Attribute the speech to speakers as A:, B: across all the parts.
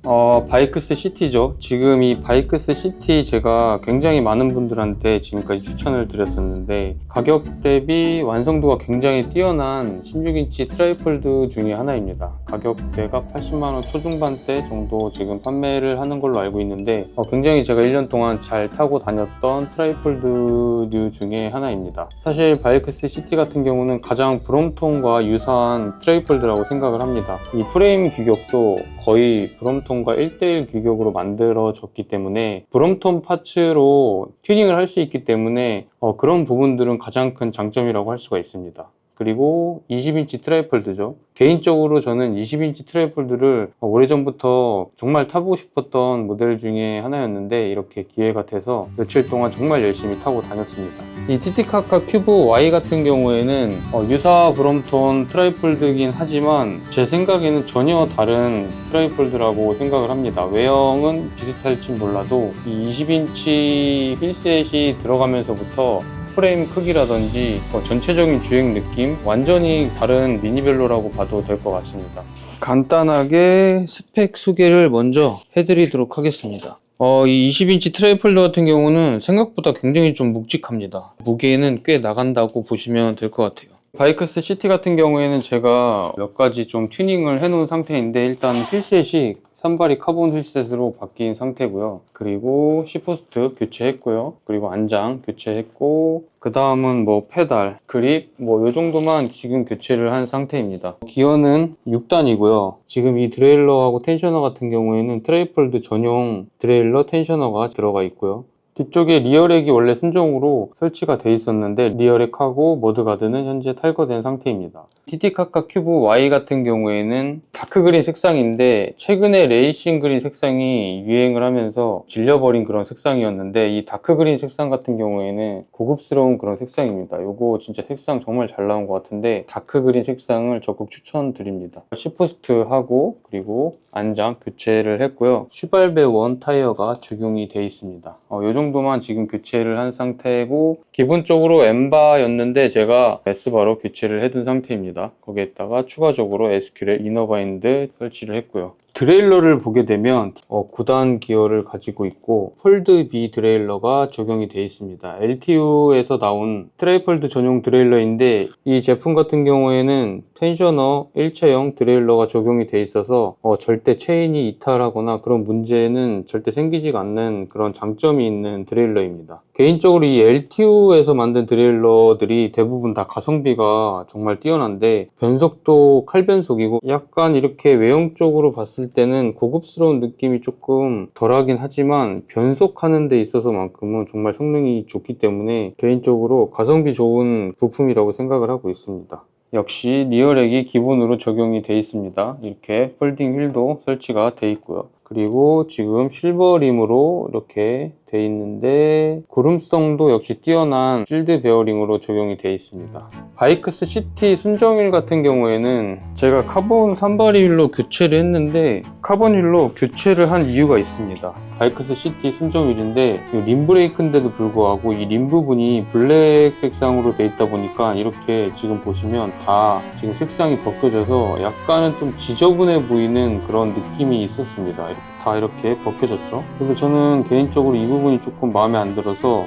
A: 바이크스 시티죠. 지금 이 바이크스 시티 제가 굉장히 많은 분들한테 지금까지 추천을 드렸었는데 가격 대비 완성도가 굉장히 뛰어난 16인치 트라이폴드 중에 하나입니다. 가격대가 80만원 초중반대 정도 지금 판매를 하는 걸로 알고 있는데 굉장히 제가 1년 동안 잘 타고 다녔던 트라이폴드류 중에 하나입니다. 사실 바이크스 시티 같은 경우는 가장 브롬톤과 유사한 트라이폴드라고 생각을 합니다. 이 프레임 규격도 거의 브롬톤과 1:1 규격으로 만들어졌기 때문에 브롬톤 파츠로 튜닝을 할 수 있기 때문에 그런 부분들은 가장 큰 장점이라고 할 수가 있습니다. 그리고 20인치 트라이폴드죠. 개인적으로 저는 20인치 트라이폴드를 오래전부터 정말 타보고 싶었던 모델 중에 하나였는데 이렇게 기회가 돼서 며칠 동안 정말 열심히 타고 다녔습니다. 이 티티카카 큐브 Y 같은 경우에는 유사 브롬톤 트라이폴드이긴 하지만 제 생각에는 전혀 다른 트라이폴드라고 생각을 합니다. 외형은 비슷할진 몰라도 이 20인치 휠셋이 들어가면서부터 프레임 크기라든지 전체적인 주행 느낌 완전히 다른 미니벨로라고 봐도 될 것 같습니다. 간단하게 스펙 소개를 먼저 해드리도록 하겠습니다. 이 20인치 트라이폴드 같은 경우는 생각보다 굉장히 좀 묵직합니다. 무게는 꽤 나간다고 보시면 될 것 같아요. 바이크스 시티 같은 경우에는 제가 몇 가지 좀 튜닝을 해 놓은 상태인데 일단 휠셋이 산발이 카본 휠셋으로 바뀐 상태고요. 그리고 시포스트 교체했고요. 그리고 안장 교체했고 그 다음은 뭐 페달, 그립 뭐 요 정도만 지금 교체를 한 상태입니다. 기어는 6단이고요. 지금 이 드레일러하고 텐셔너 같은 경우에는 트라이폴드 전용 드레일러 텐셔너가 들어가 있고요. 뒤쪽에 리어렉이 원래 순정으로 설치가 돼 있었는데 리어렉하고 머드가드는 현재 탈거된 상태입니다. 티티카카 큐브 Y 같은 경우에는 다크그린 색상인데 최근에 레이싱 그린 색상이 유행을 하면서 질려버린 그런 색상이었는데 이 다크그린 색상 같은 경우에는 고급스러운 그런 색상입니다. 요거 진짜 색상 정말 잘 나온 것 같은데 다크그린 색상을 적극 추천드립니다. 시포스트하고 그리고 안장 교체를 했고요. 슈발베 원 타이어가 적용이 되어 있습니다. 이 정도만 지금 교체를 한 상태고 기본적으로 엠바였는데 제가 S바로 교체를 해둔 상태입니다. 거기에다가 추가적으로 SQL 이너바인드 설치를 했고요. 드레일러를 보게 되면 9단 기어를 가지고 있고 폴드 B 드레일러가 적용이 되어 있습니다. LTU에서 나온 트라이폴드 전용 드레일러인데 이 제품 같은 경우에는 텐셔너 일체형 드레일러가 적용이 되어 있어서 절대 체인이 이탈하거나 그런 문제는 절대 생기지가 않는 그런 장점이 있는 드레일러입니다. 개인적으로 이 LTU에서 만든 드레일러들이 대부분 다 가성비가 정말 뛰어난데 변속도 칼변속이고 약간 이렇게 외형적으로 봤을 때는 고급스러운 느낌이 조금 덜하긴 하지만 변속하는 데 있어서만큼은 정말 성능이 좋기 때문에 개인적으로 가성비 좋은 부품이라고 생각을 하고 있습니다. 역시 리어렉이 기본으로 적용이 되어 있습니다. 이렇게 폴딩 휠도 설치가 되어 있고요. 그리고 지금 실버림으로 이렇게 되어 있는데 구름성도 역시 뛰어난 실드 베어링으로 적용이 되어 있습니다. 바이크스 시티 순정휠 같은 경우에는 제가 카본 산바리 휠로 교체를 했는데 카본 휠로 교체를 한 이유가 있습니다. 바이크스 시티 순정휠인데 림 브레이크인데도 불구하고 이 림 부분이 블랙 색상으로 되어 있다 보니까 이렇게 지금 보시면 다 지금 색상이 벗겨져서 약간은 좀 지저분해 보이는 그런 느낌이 있었습니다. 다 이렇게 벗겨졌죠. 그래서 저는 개인적으로 이 부분이 조금 마음에 안 들어서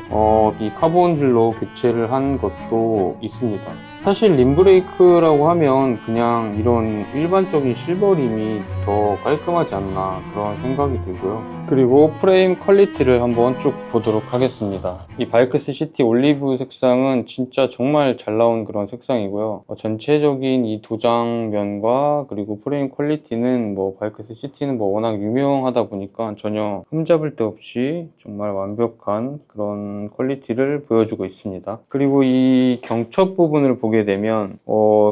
A: 이 카본 휠로 교체를 한 것도 있습니다. 사실 림브레이크라고 하면 그냥 이런 일반적인 실버림이 더 깔끔하지 않나 그런 생각이 들고요. 그리고 프레임 퀄리티를 한번 쭉 보도록 하겠습니다. 이 바이크스 시티 올리브 색상은 진짜 정말 잘 나온 그런 색상이고요. 전체적인 이 도장면과 그리고 프레임 퀄리티는 바이크스 시티는 워낙 유명하다 보니까 전혀 흠잡을 데 없이 정말 완벽한 그런 퀄리티를 보여주고 있습니다. 그리고 이 경첩 부분을 보게 되면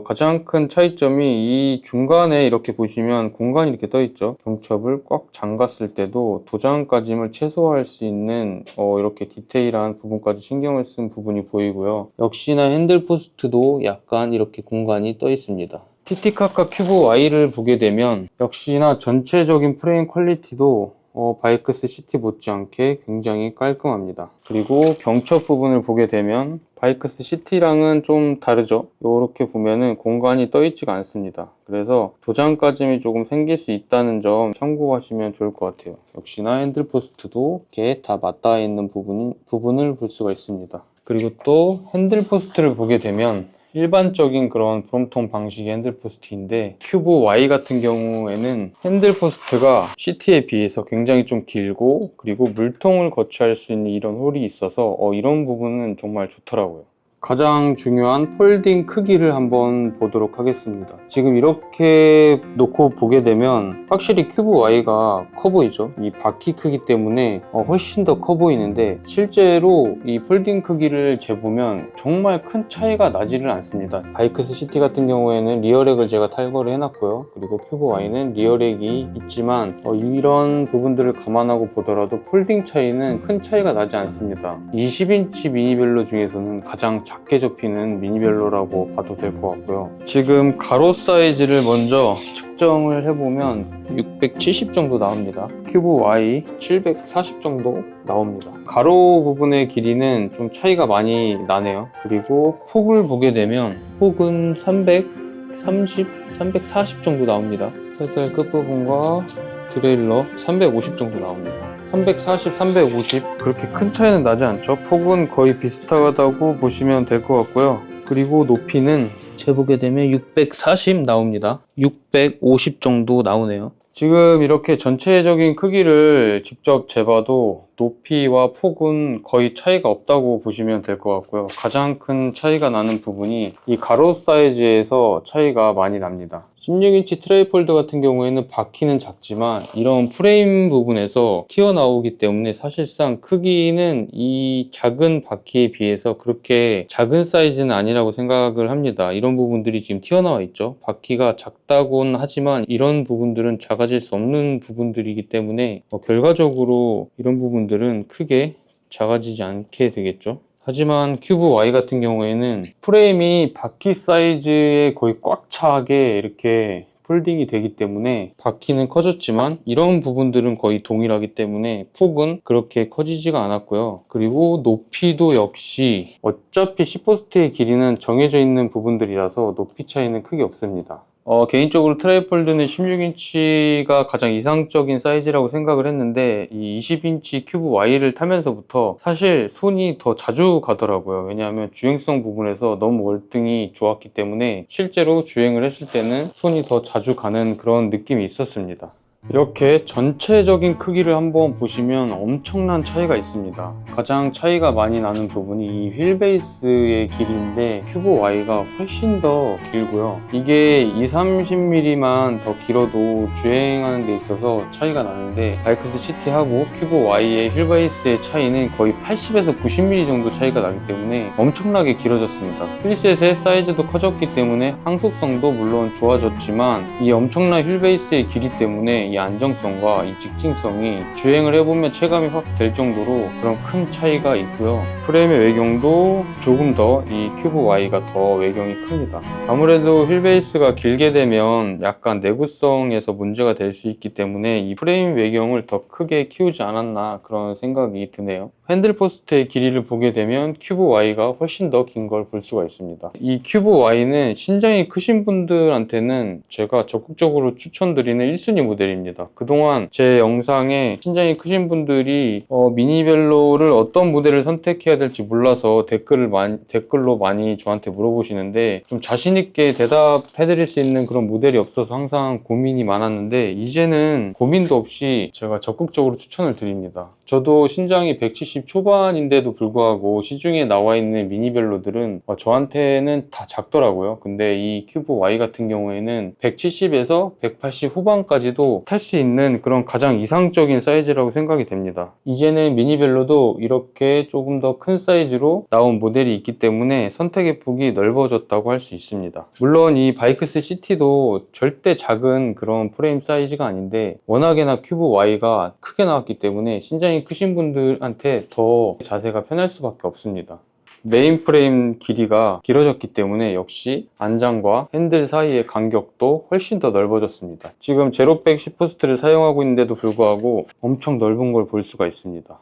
A: 가장 큰 차이점이 이 중간에 이렇게 보시면 공간이 이렇게 떠 있죠. 경첩을 꽉 잠갔을 때도 도장까짐을 최소화할 수 있는 이렇게 디테일한 부분까지 신경을 쓴 부분이 보이고요. 역시나 핸들 포스트도 약간 이렇게 공간이 떠 있습니다. 티티카카 큐브 Y를 보게 되면 역시나 전체적인 프레임 퀄리티도 바이크스 시티 못지않게 굉장히 깔끔합니다. 그리고 경첩 부분을 보게 되면 바이크스 시티랑은 좀 다르죠. 이렇게 보면은 공간이 떠 있지가 않습니다. 그래서 도장까짐이 조금 생길 수 있다는 점 참고하시면 좋을 것 같아요. 역시나 핸들포스트도 이렇게 다 맞닿아 있는 부분을 볼 수가 있습니다. 그리고 또 핸들포스트를 보게 되면 일반적인 그런 브롬톤 방식의 핸들포스트인데 큐브 Y 같은 경우에는 핸들포스트가 CT에 비해서 굉장히 좀 길고, 그리고 물통을 거치할 수 있는 이런 홀이 있어서 이런 부분은 정말 좋더라고요. 가장 중요한 폴딩 크기를 한번 보도록 하겠습니다. 지금 이렇게 놓고 보게 되면 확실히 큐브 Y가 커 보이죠. 이 바퀴 크기 때문에 훨씬 더 커 보이는데, 실제로 이 폴딩 크기를 재보면 정말 큰 차이가 나지를 않습니다. 바이크스 시티 같은 경우에는 리어렉을 제가 탈거를 해놨고요. 그리고 큐브 Y는 리어렉이 있지만 이런 부분들을 감안하고 보더라도 폴딩 차이는 큰 차이가 나지 않습니다. 20인치 미니벨로 중에서는 가장 작게 접히는 미니벨로라고 봐도 될 것 같고요. 지금 가로 사이즈를 먼저 측정을 해보면 670 정도 나옵니다. 큐브 Y 740 정도 나옵니다. 가로 부분의 길이는 좀 차이가 많이 나네요. 그리고 폭을 보게 되면 폭은 330, 340 정도 나옵니다. 페달 끝부분과 드레일러 350 정도 나옵니다. 340, 350 그렇게 큰 차이는 나지 않죠. 폭은 거의 비슷하다고 보시면 될 것 같고요. 그리고 높이는 재보게 되면 640 나옵니다. 650 정도 나오네요. 지금 이렇게 전체적인 크기를 직접 재봐도 높이와 폭은 거의 차이가 없다고 보시면 될 것 같고요. 가장 큰 차이가 나는 부분이 이 가로 사이즈에서 차이가 많이 납니다. 16인치 트레이폴드 같은 경우에는 바퀴는 작지만 이런 프레임 부분에서 튀어나오기 때문에 사실상 크기는 이 작은 바퀴에 비해서 그렇게 작은 사이즈는 아니라고 생각을 합니다. 이런 부분들이 지금 튀어나와 있죠. 바퀴가 작다고는 하지만 이런 부분들은 작아질 수 없는 부분들이기 때문에 결과적으로 이런 부분들은 크게 작아지지 않게 되겠죠. 하지만 큐브 Y 같은 경우에는 프레임이 바퀴 사이즈에 거의 꽉 차게 이렇게 폴딩이 되기 때문에 바퀴는 커졌지만 이런 부분들은 거의 동일하기 때문에 폭은 그렇게 커지지가 않았고요. 그리고 높이도 역시 어차피 C포스트의 길이는 정해져 있는 부분들이라서 높이 차이는 크게 없습니다. 개인적으로 트라이폴드는 16인치가 가장 이상적인 사이즈라고 생각을 했는데 이 20인치 큐브 Y를 타면서부터 사실 손이 더 자주 가더라고요. 왜냐하면 주행성 부분에서 너무 월등히 좋았기 때문에 실제로 주행을 했을 때는 손이 더 자주 가는 그런 느낌이 있었습니다. 이렇게 전체적인 크기를 한번 보시면 엄청난 차이가 있습니다. 가장 차이가 많이 나는 부분이 이 휠베이스의 길이인데 큐브 Y가 훨씬 더 길고요. 이게 20-30mm만 더 길어도 주행하는 데 있어서 차이가 나는데 바이크스 시티하고 큐브 Y의 휠베이스의 차이는 거의 80에서 90mm 정도 차이가 나기 때문에 엄청나게 길어졌습니다. 휠셋의 사이즈도 커졌기 때문에 항속성도 물론 좋아졌지만 이 엄청난 휠베이스의 길이 때문에 이 안정성과 이 직진성이 주행을 해보면 체감이 확 될 정도로 그런 큰 차이가 있고요. 프레임의 외경도 조금 더 이 큐브 Y가 더 외경이 큽니다. 아무래도 휠베이스가 길게 되면 약간 내구성에서 문제가 될 수 있기 때문에 이 프레임 외경을 더 크게 키우지 않았나 그런 생각이 드네요. 핸들 포스트의 길이를 보게 되면 큐브 Y가 훨씬 더 긴 걸 볼 수가 있습니다. 이 큐브 Y는 신장이 크신 분들한테는 제가 적극적으로 추천드리는 1순위 모델입니다. 그동안 제 영상에 신장이 크신 분들이 미니벨로를 어떤 모델을 선택해야 될지 몰라서 댓글로 많이 저한테 물어보시는데 좀 자신있게 대답해드릴 수 있는 그런 모델이 없어서 항상 고민이 많았는데 이제는 고민도 없이 제가 적극적으로 추천을 드립니다. 저도 신장이 170 초반인데도 불구하고 시중에 나와 있는 미니벨로들은 저한테는 다 작더라고요. 근데 이 큐브 Y 같은 경우에는 170에서 180 후반까지도 탈 수 있는 그런 가장 이상적인 사이즈라고 생각이 됩니다. 이제는 미니벨로도 이렇게 조금 더 큰 사이즈로 나온 모델이 있기 때문에 선택의 폭이 넓어졌다고 할 수 있습니다. 물론 이 바이크스 시티도 절대 작은 그런 프레임 사이즈가 아닌데 워낙에나 큐브 Y가 크게 나왔기 때문에 신장이 크신 분들한테 더 자세가 편할 수밖에 없습니다. 메인 프레임 길이가 길어졌기 때문에 역시 안장과 핸들 사이의 간격도 훨씬 더 넓어졌습니다. 지금 제로백 시포스트를 사용하고 있는데도 불구하고 엄청 넓은 걸 볼 수가 있습니다.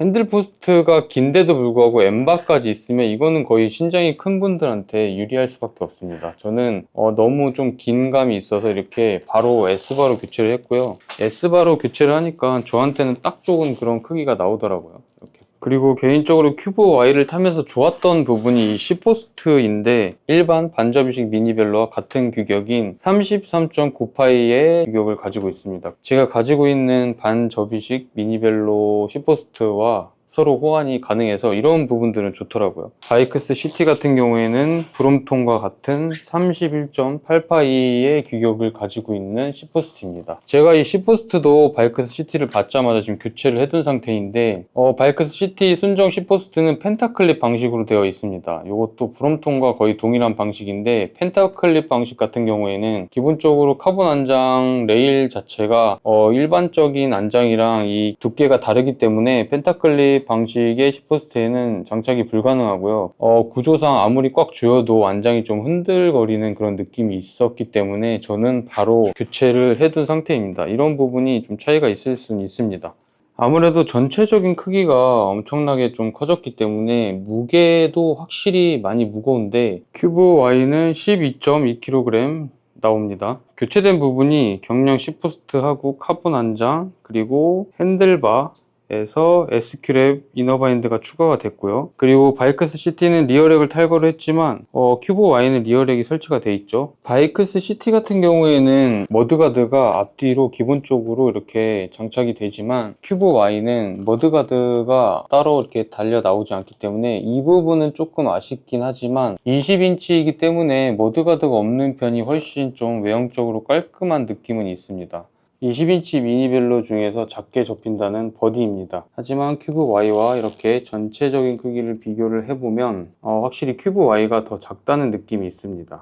A: 핸들 포스트가 긴데도 불구하고 M바까지 있으면 이거는 거의 신장이 큰 분들한테 유리할 수밖에 없습니다. 저는 너무 좀 긴 감이 있어서 이렇게 바로 S바로 교체를 했고요. S바로 교체를 하니까 저한테는 딱 좋은 그런 크기가 나오더라고요. 이렇게. 그리고 개인적으로 큐브 Y를 타면서 좋았던 부분이 이 C포스트인데 일반 반접이식 미니벨로와 같은 규격인 33.9파이의 규격을 가지고 있습니다. 제가 가지고 있는 반접이식 미니벨로 C포스트와 서로 호환이 가능해서 이런 부분들은 좋더라고요. 바이크스 CT 같은 경우에는 브롬톤과 같은 31.8파이의 규격을 가지고 있는 C포스트입니다. 제가 이 C포스트도 바이크스 CT를 받자마자 지금 교체를 해둔 상태인데 바이크스 CT 순정 C포스트는 펜타클립 방식으로 되어 있습니다. 이것도 브롬톤과 거의 동일한 방식인데 펜타클립 방식 같은 경우에는 기본적으로 카본 안장 레일 자체가 일반적인 안장이랑 이 두께가 다르기 때문에 펜타클립 방식의 C포스트에는 장착이 불가능하고요. 구조상 아무리 꽉 조여도 안장이 좀 흔들거리는 그런 느낌이 있었기 때문에 저는 바로 교체를 해둔 상태입니다. 이런 부분이 좀 차이가 있을 수는 있습니다. 아무래도 전체적인 크기가 엄청나게 좀 커졌기 때문에 무게도 확실히 많이 무거운데 큐브 Y는 12.2kg 나옵니다. 교체된 부분이 경량 C포스트하고 카본 안장 그리고 핸들바 에서 SQ랩 이너바인드가 추가가 됐고요. 그리고 바이크스 CT는 리어렉을 탈거를 했지만 큐브 Y는 리어렉이 설치가 돼 있죠. 바이크스 CT 같은 경우에는 머드가드가 앞뒤로 기본적으로 이렇게 장착이 되지만 큐브 Y는 머드가드가 따로 이렇게 달려 나오지 않기 때문에 이 부분은 조금 아쉽긴 하지만 20인치이기 때문에 머드가드가 없는 편이 훨씬 좀 외형적으로 깔끔한 느낌은 있습니다. 20인치 미니벨로 중에서 작게 접힌다는 버디입니다. 하지만 큐브 Y와 이렇게 전체적인 크기를 비교를 해보면 확실히 큐브 Y가 더 작다는 느낌이 있습니다.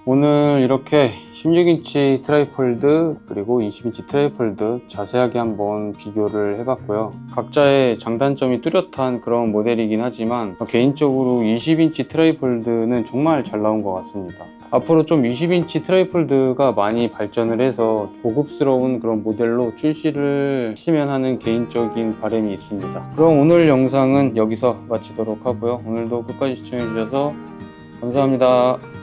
A: 오늘 이렇게 16인치 트라이폴드 그리고 20인치 트라이폴드 자세하게 한번 비교를 해봤고요. 각자의 장단점이 뚜렷한 그런 모델이긴 하지만 개인적으로 20인치 트라이폴드는 정말 잘 나온 것 같습니다. 앞으로 좀 20인치 트라이폴드가 많이 발전을 해서 고급스러운 그런 모델로 출시를 했으면 하는 개인적인 바람이 있습니다. 그럼 오늘 영상은 여기서 마치도록 하고요. 오늘도 끝까지 시청해주셔서 감사합니다.